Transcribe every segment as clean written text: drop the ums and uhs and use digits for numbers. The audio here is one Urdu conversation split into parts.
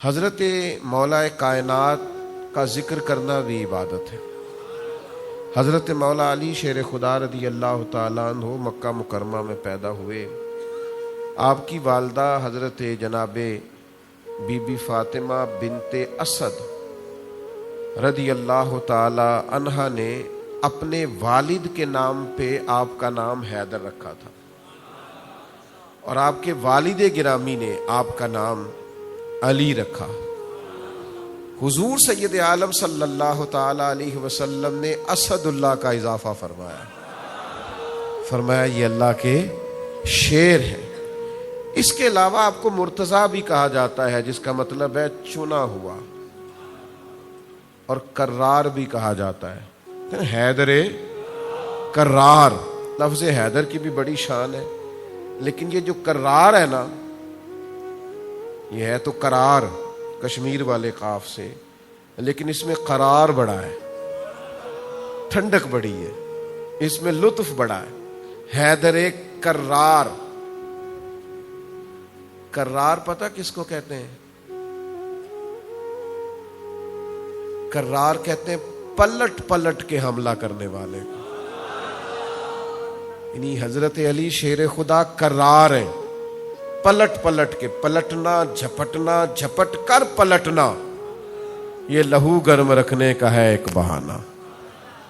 حضرت مولا کائنات کا ذکر کرنا بھی عبادت ہے۔ حضرت مولا علی شیر خدا رضی اللہ تعالیٰ عنہ مکہ مکرمہ میں پیدا ہوئے۔ آپ کی والدہ حضرت جناب بی بی فاطمہ بنت اسد رضی اللہ تعالی عنہا نے اپنے والد کے نام پہ آپ کا نام حیدر رکھا تھا، اور آپ کے والد گرامی نے آپ کا نام علی رکھا۔ حضور سید عالم صلی اللہ تعالی علیہ وسلم نے اسد اللہ کا اضافہ فرمایا یہ اللہ کے شیر ہے۔ اس کے علاوہ آپ کو مرتضیٰ بھی کہا جاتا ہے، جس کا مطلب ہے چنا ہوا، اور کرار بھی کہا جاتا ہے، حیدر کرار۔ لفظ حیدر کی بھی بڑی شان ہے، لیکن یہ جو کرار ہے نا، یہ ہے تو قرار کشمیر والے قاف سے، لیکن اس میں قرار بڑا ہے، ٹھنڈک بڑی ہے، اس میں لطف بڑا ہے۔ حیدر کرار۔ کرار پتہ کس کو کہتے ہیں؟ کرار کہتے ہیں پلٹ پلٹ کے حملہ کرنے والے کو، یعنی حضرت علی شیر خدا کرار ہیں، پلٹ پلٹ کے، پلٹنا، جھپٹنا، جھپٹ کر پلٹنا، یہ لہو گرم رکھنے کا ہے ایک بہانہ۔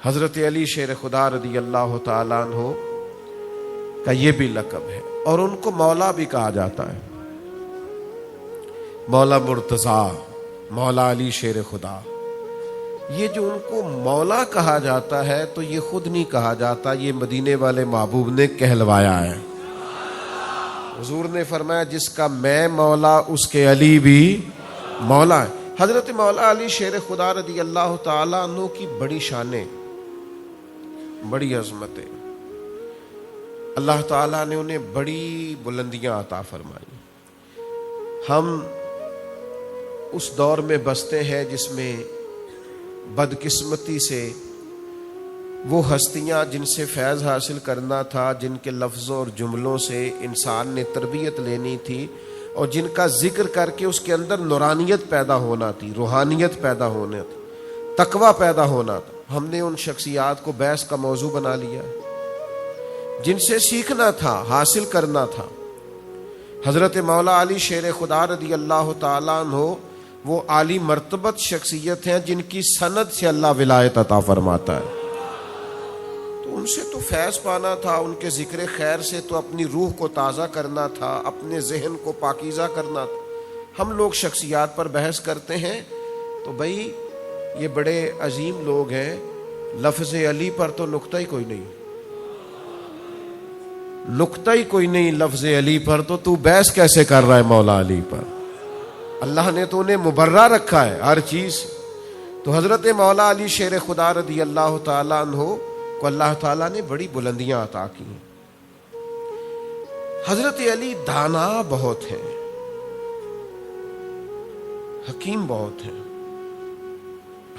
حضرت علی شیر خدا رضی اللہ تعالیٰ عنہ کا یہ بھی لقب ہے، اور ان کو مولا بھی کہا جاتا ہے، مولا مرتضیٰ، مولا علی شیر خدا۔ یہ جو ان کو مولا کہا جاتا ہے تو یہ خود نہیں کہا جاتا، یہ مدینے والے محبوب نے کہلوایا ہے۔ حضور نے فرمایا جس کا میں مولا اس کے علی بھی مولا ہے۔ حضرت مولا علی شیر خدا رضی اللہ تعالیٰ عنہ کی بڑی شانیں، بڑی عظمتیں، اللہ تعالیٰ نے انہیں بڑی بلندیاں عطا فرمائی۔ ہم اس دور میں بستے ہیں جس میں بدقسمتی سے وہ ہستیاں جن سے فیض حاصل کرنا تھا، جن کے لفظوں اور جملوں سے انسان نے تربیت لینی تھی، اور جن کا ذکر کر کے اس کے اندر نورانیت پیدا ہونا تھی، روحانیت پیدا ہونا تھی، تقوی پیدا ہونا تھا، ہم نے ان شخصیات کو بحث کا موضوع بنا لیا، جن سے سیکھنا تھا، حاصل کرنا تھا۔ حضرت مولا علی شیر خدا رضی اللہ تعالیٰ عنہ وہ عالی مرتبت شخصیت ہیں جن کی سند سے اللہ ولایت عطا فرماتا ہے۔ ان سے تو فیض پانا تھا، ان کے ذکر خیر سے تو اپنی روح کو تازہ کرنا تھا، اپنے ذہن کو پاکیزہ کرنا تھا۔ ہم لوگ شخصیات پر بحث کرتے ہیں تو بھائی یہ بڑے عظیم لوگ ہیں، لفظ علی پر تو نقطہ ہی کوئی نہیں، نقطہ ہی کوئی نہیں لفظ علی پر، تو بحث کیسے کر رہا ہے مولا علی پر؟ اللہ نے تو انہیں مبرہ رکھا ہے ہر چیز سے۔ تو حضرت مولا علی شیر خدا رضی اللہ تعالیٰ عنہ کو اللہ تعالیٰ نے بڑی بلندیاں عطا کی ہیں۔ حضرت علی دانا بہت ہیں، حکیم بہت ہیں۔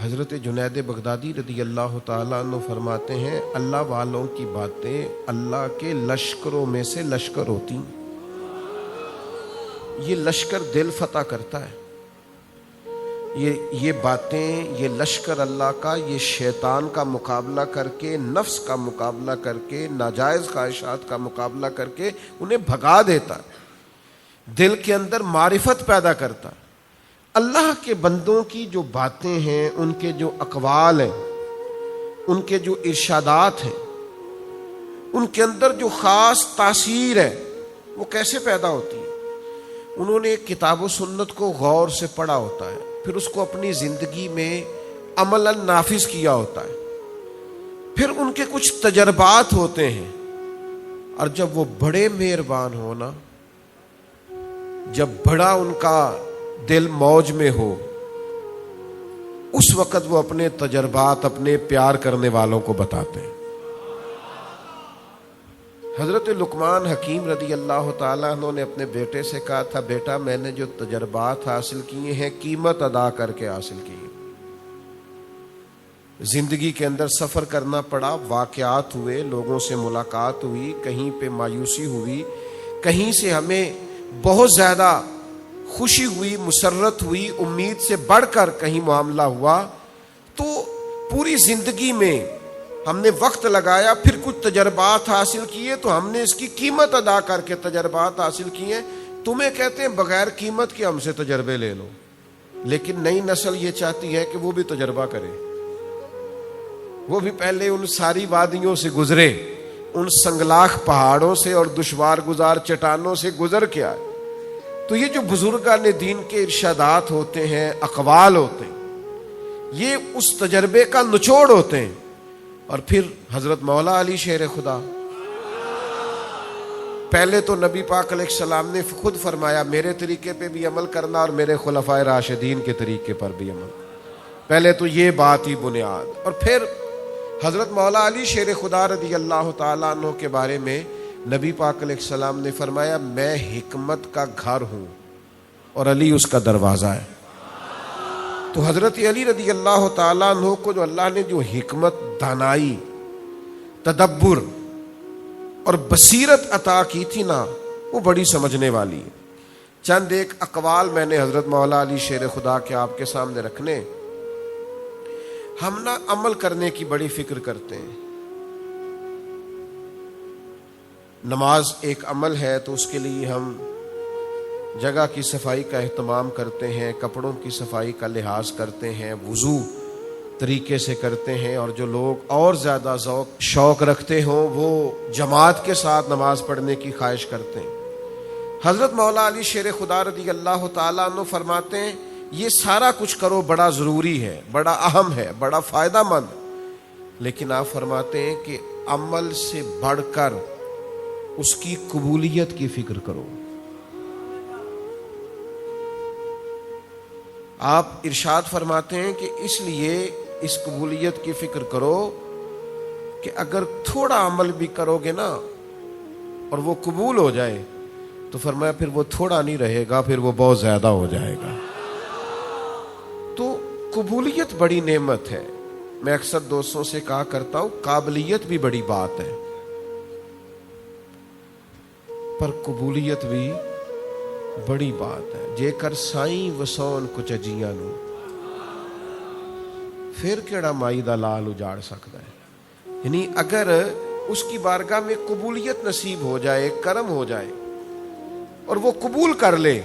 حضرت جنید بغدادی رضی اللہ تعالیٰ عنہ فرماتے ہیں اللہ والوں کی باتیں اللہ کے لشکروں میں سے لشکر ہوتی ہیں۔ یہ لشکر دل فتح کرتا ہے، یہ باتیں، یہ لشکر اللہ کا، یہ شیطان کا مقابلہ کر کے، نفس کا مقابلہ کر کے، ناجائز خواہشات کا مقابلہ کر کے انہیں بھگا دیتا ہے، دل کے اندر معرفت پیدا کرتا ہے۔ اللہ کے بندوں کی جو باتیں ہیں، ان کے جو اقوال ہیں، ان کے جو ارشادات ہیں، ان کے اندر جو خاص تاثیر ہے، وہ کیسے پیدا ہوتی ہے؟ انہوں نے کتاب و سنت کو غور سے پڑھا ہوتا ہے، پھر اس کو اپنی زندگی میں عملاً نافذ کیا ہوتا ہے، پھر ان کے کچھ تجربات ہوتے ہیں، اور جب وہ بڑے مہربان ہونا، جب بڑا ان کا دل موج میں ہو، اس وقت وہ اپنے تجربات اپنے پیار کرنے والوں کو بتاتے ہیں۔ حضرت لقمان حکیم رضی اللہ تعالیٰ عنہ نے اپنے بیٹے سے کہا تھا بیٹا میں نے جو تجربات حاصل کیے ہیں قیمت ادا کر کے حاصل کیے، زندگی کے اندر سفر کرنا پڑا، واقعات ہوئے، لوگوں سے ملاقات ہوئی، کہیں پہ مایوسی ہوئی، کہیں سے ہمیں بہت زیادہ خوشی ہوئی, مسرت ہوئی, امید سے بڑھ کر کہیں معاملہ ہوا, تو پوری زندگی میں ہم نے وقت لگایا, پھر کچھ تجربات حاصل کیے, تو ہم نے اس کی قیمت ادا کر کے تجربات حاصل کیے. تمہیں کہتے ہیں بغیر قیمت کے ہم سے تجربے لے لو, لیکن نئی نسل یہ چاہتی ہے کہ وہ بھی تجربہ کرے, وہ بھی پہلے ان ساری وادیوں سے گزرے, ان سنگلاخ پہاڑوں سے اور دشوار گزار چٹانوں سے گزر کے آئے. تو یہ جو بزرگان دین کے ارشادات ہوتے ہیں, اقوال ہوتے ہیں, یہ اس تجربے کا نچوڑ ہوتے ہیں. اور پھر حضرت مولا علی شیر خدا, پہلے تو نبی پاک علیہ السلام نے خود فرمایا میرے طریقے پہ بھی عمل کرنا اور میرے خلفائے راشدین کے طریقے پر بھی عمل. پہلے تو یہ بات ہی بنیاد. اور پھر حضرت مولا علی شیر خدا رضی اللہ تعالیٰ عنہ کے بارے میں نبی پاک علیہ السلام نے فرمایا میں حکمت کا گھر ہوں اور علی اس کا دروازہ ہے. تو حضرت علی رضی اللہ تعالیٰ عنہ کو جو اللہ نے جو حکمت, دانائی, تدبر اور بصیرت عطا کی تھی نا, وہ بڑی سمجھنے والی ہے. چند ایک اقوال میں نے حضرت مولا علی شیر خدا کے آپ کے سامنے رکھنے. ہم نا عمل کرنے کی بڑی فکر کرتے ہیں. نماز ایک عمل ہے تو اس کے لیے ہم جگہ کی صفائی کا اہتمام کرتے ہیں, کپڑوں کی صفائی کا لحاظ کرتے ہیں, وضو طریقے سے کرتے ہیں, اور جو لوگ اور زیادہ ذوق شوق رکھتے ہوں وہ جماعت کے ساتھ نماز پڑھنے کی خواہش کرتے ہیں. حضرت مولا علی شیر خدا رضی اللہ تعالیٰ عنہ فرماتے ہیں یہ سارا کچھ کرو بڑا ضروری ہے, بڑا اہم ہے, بڑا فائدہ مند, لیکن آپ فرماتے ہیں کہ عمل سے بڑھ کر اس کی قبولیت کی فکر کرو. آپ ارشاد فرماتے ہیں کہ اس لیے اس قبولیت کی فکر کرو کہ اگر تھوڑا عمل بھی کرو گے نا اور وہ قبول ہو جائے تو فرمایا پھر وہ تھوڑا نہیں رہے گا, پھر وہ بہت زیادہ ہو جائے گا. تو قبولیت بڑی نعمت ہے. میں اکثر دوستوں سے کہا کرتا ہوں قابلیت بھی بڑی بات ہے, پر قبولیت بھی بڑی بات ہے. جے کر سائیں وسون کچھ اجیاں نو پھر کیڑا مائی دا لال اجاڑ سکتا ہے. یعنی اگر اس کی بارگاہ میں قبولیت نصیب ہو جائے, کرم ہو جائے اور وہ قبول کر لے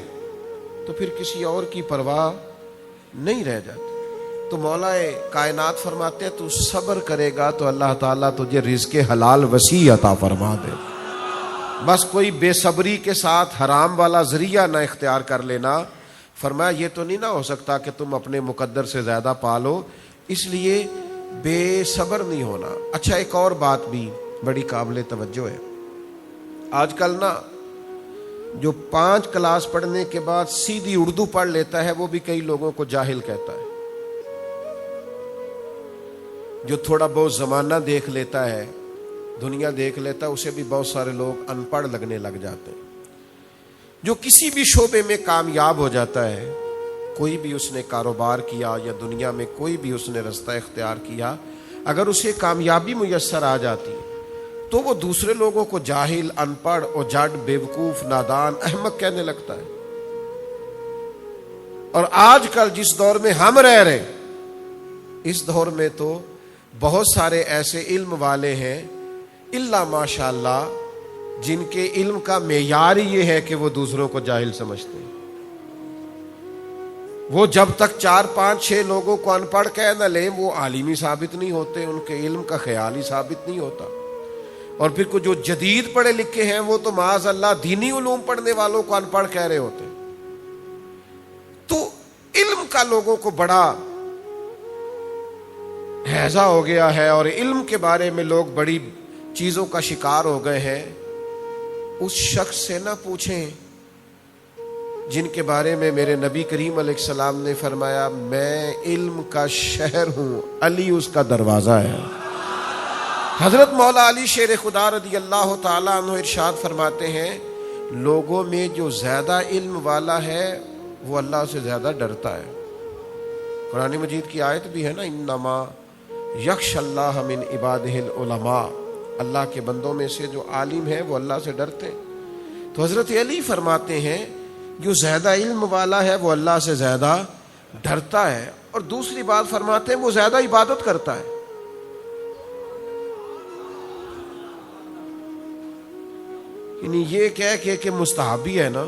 تو پھر کسی اور کی پرواہ نہیں رہ جاتی. تو مولا کائنات فرماتے ہیں تو صبر کرے گا تو اللہ تعالیٰ تجھے رزق حلال وسیع عطا فرما دے. بس کوئی بے صبری کے ساتھ حرام والا ذریعہ نہ اختیار کر لینا. فرمایا یہ تو نہیں نہ ہو سکتا کہ تم اپنے مقدر سے زیادہ پالو, اس لیے بے صبر نہیں ہونا. اچھا ایک اور بات بھی بڑی قابل توجہ ہے. آج کل نا جو 5 کلاس پڑھنے کے بعد سیدھی اردو پڑھ لیتا ہے وہ بھی کئی لوگوں کو جاہل کہتا ہے. جو تھوڑا بہت زمانہ دیکھ لیتا ہے, دنیا دیکھ لیتا ہے, اسے بھی بہت سارے لوگ ان پڑھ لگنے لگ جاتے ہیں. جو کسی بھی شعبے میں کامیاب ہو جاتا ہے, کوئی بھی اس نے کاروبار کیا یا دنیا میں کوئی بھی اس نے رستہ اختیار کیا, اگر اسے کامیابی میسر آ جاتی ہے تو وہ دوسرے لوگوں کو جاہل, ان پڑھ, اجڑ, بیوقوف, نادان, احمق کہنے لگتا ہے. اور آج کل جس دور میں ہم رہ رہے ہیں, اس دور میں تو بہت سارے ایسے علم والے ہیں الا ماشاء اللہ جن کے علم کا معیار ہی یہ ہے کہ وہ دوسروں کو جاہل سمجھتے ہیں. وہ جب تک 4 5 6 لوگوں کو ان پڑھ کہہ نہ لیں وہ عالمی ثابت نہیں ہوتے, ان کے علم کا خیال ہی ثابت نہیں ہوتا. اور پھر کو جو جدید پڑھے لکھے ہیں وہ تو معاذ اللہ دینی علوم پڑھنے والوں کو ان پڑھ کہہ رہے ہوتے. تو علم کا لوگوں کو بڑا ہیضہ ہو گیا ہے اور علم کے بارے میں لوگ بڑی چیزوں کا شکار ہو گئے ہیں. اس شخص سے نہ پوچھیں جن کے بارے میں میرے نبی کریم علیہ السلام نے فرمایا میں علم کا شہر ہوں, علی اس کا دروازہ ہے. حضرت مولا علی شیر خدا رضی اللہ تعالیٰ عنہ ارشاد فرماتے ہیں لوگوں میں جو زیادہ علم والا ہے وہ اللہ سے زیادہ ڈرتا ہے. قرآن مجید کی آیت بھی ہے نا, انما یخشى اللہ من عبادہ العلماء, اللہ کے بندوں میں سے جو عالم ہیں وہ اللہ سے ڈرتے ہیں. تو حضرت علی فرماتے ہیں جو زیادہ علم والا ہے وہ اللہ سے زیادہ ڈرتا ہے، اور دوسری بات فرماتے ہیں وہ زیادہ عبادت کرتا ہے۔ یعنی یہ کہہ کہ مستحبی ہے نا،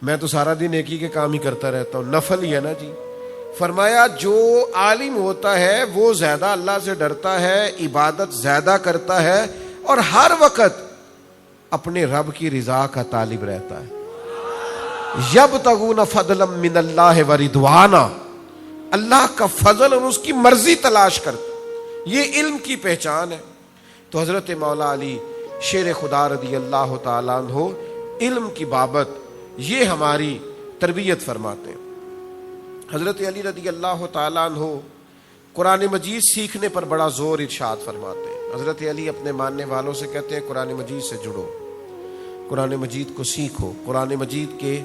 میں تو سارا دن ایک ہی کے کام ہی کرتا رہتا ہوں، نفل ہی ہے نا جی۔ فرمایا جو عالم ہوتا ہے وہ زیادہ اللہ سے ڈرتا ہے، عبادت زیادہ کرتا ہے، اور ہر وقت اپنے رب کی رضا کا طالب رہتا ہے۔ یبتغون فضلا من اللہ ورضوانا، اللہ کا فضل اور اس کی مرضی تلاش کرتا، یہ علم کی پہچان ہے۔ تو حضرت مولا علی شیر خدا رضی اللہ تعالیٰ عنہ علم کی بابت یہ ہماری تربیت فرماتے ہیں۔ حضرت علی رضی اللہ تعالیٰ عنہ قرآن مجید سیکھنے پر بڑا زور ارشاد فرماتے ہیں۔ حضرت علی اپنے ماننے والوں سے کہتے ہیں قرآن مجید سے جڑو، قرآن مجید کو سیکھو، قرآن مجید کے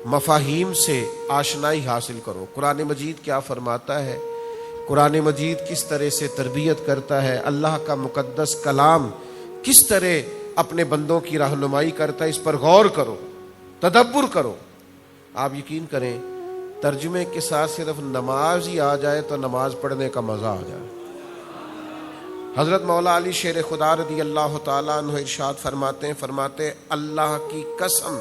مفاہیم سے آشنائی حاصل کرو۔ قرآن مجید کیا فرماتا ہے، قرآن مجید کس طرح سے تربیت کرتا ہے، اللہ کا مقدس کلام کس طرح اپنے بندوں کی رہنمائی کرتا ہے، اس پر غور کرو، تدبر کرو۔ آپ یقین کریں ترجمے کے ساتھ صرف نماز ہی آ جائے تو نماز پڑھنے کا مزہ آ جائے۔ حضرت مولا علی شیر خدا رضی اللہ تعالیٰ عنہ ارشاد فرماتے اللہ کی قسم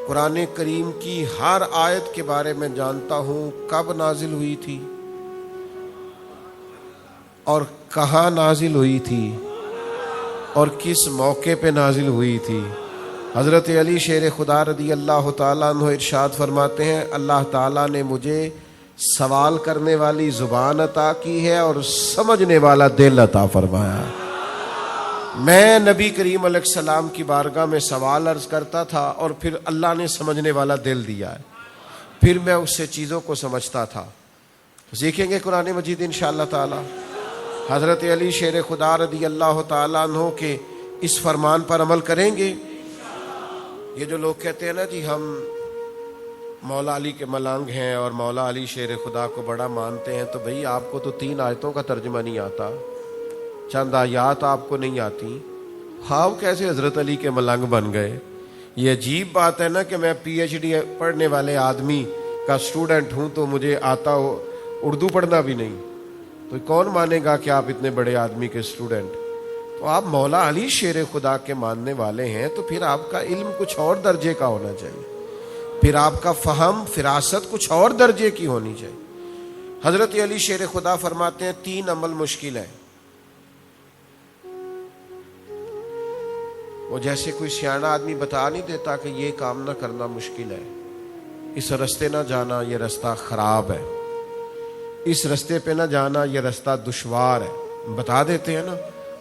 قرآن کریم کی ہر آیت کے بارے میں جانتا ہوں کب نازل ہوئی تھی اور کہاں نازل ہوئی تھی اور کس موقع پہ نازل ہوئی تھی۔ حضرت علی شیر خدا رضی اللہ تعالیٰ عنہ ارشاد فرماتے ہیں اللہ تعالیٰ نے مجھے سوال کرنے والی زبان عطا کی ہے اور سمجھنے والا دل عطا فرمایا۔ میں نبی کریم علیہ السلام کی بارگاہ میں سوال عرض کرتا تھا اور پھر اللہ نے سمجھنے والا دل دیا ہے، پھر میں اس سے چیزوں کو سمجھتا تھا۔ سیکھیں گے قرآن مجید انشاءاللہ تعالی۔ حضرت علی شیر خدا رضی اللہ تعالیٰ عنہ کے اس فرمان پر عمل کریں گے۔ یہ جو لوگ کہتے ہیں نا جی ہم مولا علی کے ملنگ ہیں اور مولا علی شیر خدا کو بڑا مانتے ہیں، تو بھئی آپ کو تو 3 آیتوں کا ترجمہ نہیں آتا، چند آیات آپ کو نہیں آتی، آپ کیسے حضرت علی کے ملنگ بن گئے؟ یہ عجیب بات ہے نا کہ میں پی ایچ ڈی پڑھنے والے آدمی کا اسٹوڈنٹ ہوں تو مجھے آتا ہو اردو پڑھنا بھی نہیں، تو کون مانے گا کہ آپ اتنے بڑے آدمی کے اسٹوڈنٹ؟ تو آپ مولا علی شیر خدا کے ماننے والے ہیں تو پھر آپ کا علم کچھ اور درجے کا ہونا چاہیے، پھر آپ کا فہم فراست کچھ اور درجے کی ہونی چاہیے۔ حضرت علی شیر خدا فرماتے ہیں 3 عمل مشکل ہے، وہ جیسے کوئی سیاںا آدمی بتا نہیں دیتا کہ یہ کام نہ کرنا مشکل ہے، اس رستے نہ جانا یہ رستہ خراب ہے، اس رستے پہ نہ جانا یہ رستہ دشوار ہے، بتا دیتے ہیں نا۔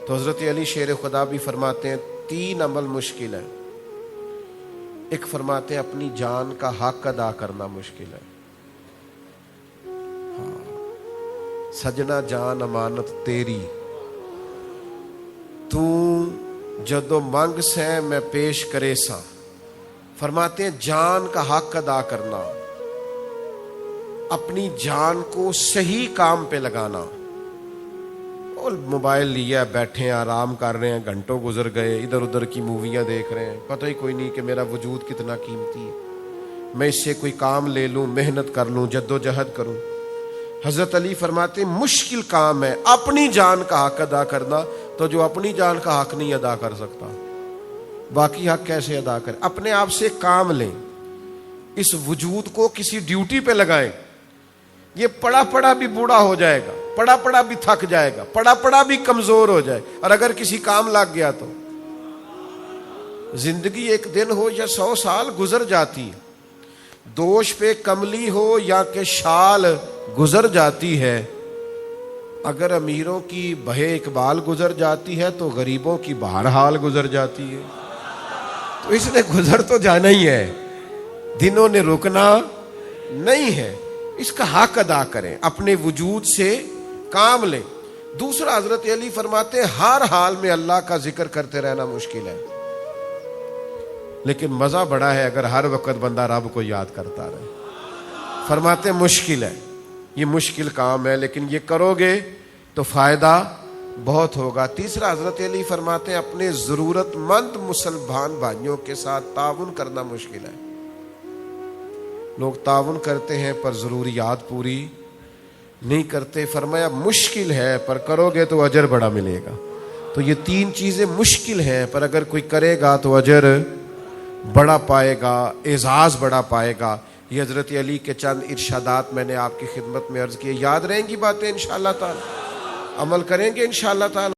تو حضرت علی شیر خدا بھی فرماتے ہیں 3 عمل مشکل ہے۔ ایک فرماتے ہیں اپنی جان کا حق ادا کرنا مشکل ہے۔ سجنا جان امانت تیری، تو جدو منگ سے میں پیش کرے سا۔ فرماتے ہیں جان کا حق ادا کرنا، اپنی جان کو صحیح کام پہ لگانا۔ اور موبائل لیا بیٹھے ہیں آرام کر رہے ہیں، گھنٹوں گزر گئے، ادھر ادھر کی موویاں دیکھ رہے ہیں، پتہ ہی کوئی نہیں کہ میرا وجود کتنا قیمتی ہے، میں اس سے کوئی کام لے لوں، محنت کر لوں، جد و جہد کروں۔ حضرت علی فرماتے مشکل کام ہے اپنی جان کا حق ادا کرنا، تو جو اپنی جان کا حق نہیں ادا کر سکتا باقی حق کیسے ادا کرے؟ اپنے آپ سے کام لیں، اس وجود کو کسی ڈیوٹی پہ لگائیں۔ یہ پڑا پڑا بھی بوڑھا ہو جائے گا، پڑا پڑا بھی تھک جائے گا، پڑا پڑا بھی کمزور ہو جائے، اور اگر کسی کام لگ گیا تو زندگی 1 دن ہو یا 100 سال گزر جاتی ہے، دوش پہ کملی ہو یا کہ شال گزر جاتی ہے۔ اگر امیروں کی بہے اقبال گزر جاتی ہے تو غریبوں کی بہرحال گزر جاتی ہے، تو اس نے گزر تو جانا ہی ہے، دنوں نے رکنا نہیں ہے۔ اس کا حق ادا کریں، اپنے وجود سے کام لیں۔ دوسرا حضرت علی فرماتے ہیں ہر حال میں اللہ کا ذکر کرتے رہنا مشکل ہے، لیکن مزہ بڑا ہے اگر ہر وقت بندہ رب کو یاد کرتا رہے۔ فرماتے ہیں مشکل ہے، یہ مشکل کام ہے، لیکن یہ کرو گے تو فائدہ بہت ہوگا۔ تیسرا حضرت علی فرماتے ہیں اپنے ضرورت مند مسلمان بھائیوں کے ساتھ تعاون کرنا مشکل ہے۔ لوگ تعاون کرتے ہیں پر ضروریات پوری نہیں کرتے۔ فرمایا مشکل ہے پر کرو گے تو اجر بڑا ملے گا۔ تو یہ تین چیزیں مشکل ہیں پر اگر کوئی کرے گا تو اجر بڑا پائے گا، اعزاز بڑا پائے گا۔ یہ حضرت علی کے چند ارشادات میں نے آپ کی خدمت میں عرض کیے، یاد رہیں گی باتیں انشاءاللہ تعالی، عمل کریں گے انشاءاللہ تعالی۔